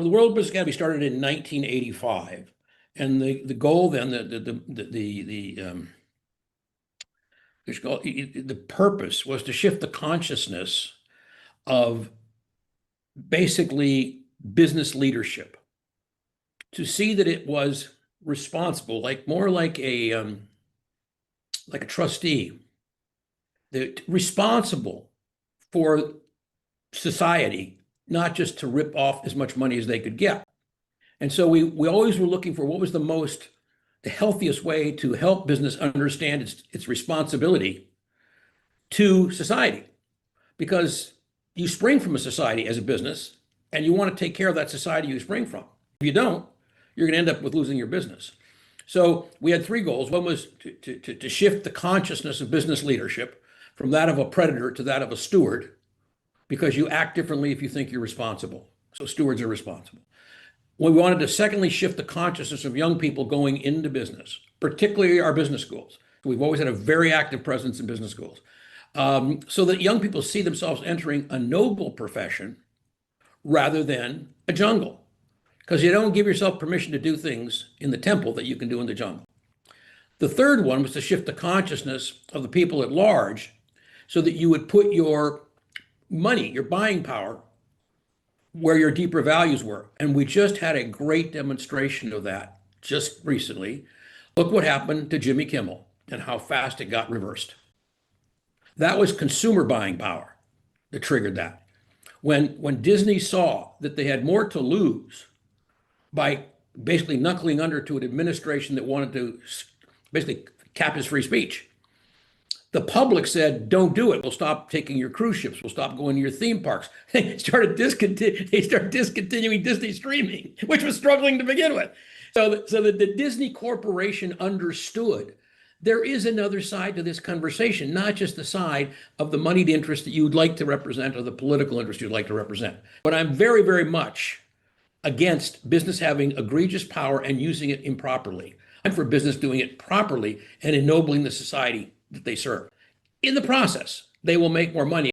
the World Business Academy started in 1985, and the goal then, the purpose was to shift the consciousness of basically business leadership, to see that it was responsible, more like a trustee, that responsible for society, not just to rip off as much money as they could get. And so we always were looking for what was the healthiest way to help business understand its responsibility to society, because you spring from a society as a business and you want to take care of that society you spring from. If you don't, you're going to end up with losing your business. So we had three goals. One was to shift the consciousness of business leadership from that of a predator to that of a steward, because you act differently if you think you're responsible. So stewards are responsible. We wanted to secondly shift the consciousness of young people going into business, particularly our business schools. We've always had a very active presence in business schools, so that young people see themselves entering a noble profession rather than a jungle, because you don't give yourself permission to do things in the temple that you can do in the jungle. The third one was to shift the consciousness of the people at large so that you would put your money, your buying power, where your deeper values were. And we just had a great demonstration of that just recently. Look what happened to Jimmy Kimmel and how fast it got reversed. That was consumer buying power that triggered that. When Disney saw that they had more to lose by basically knuckling under to an administration that wanted to basically cap his free speech, the public said, don't do it. We'll stop taking your cruise ships. We'll stop going to your theme parks. They started discontinuing Disney streaming, which was struggling to begin with. So that the Disney Corporation understood there is another side to this conversation, not just the side of the moneyed interest that you'd like to represent or the political interest you'd like to represent. But I'm very, very much against business having egregious power and using it improperly. I'm for business doing it properly and ennobling the society that they serve. In the process, they will make more money.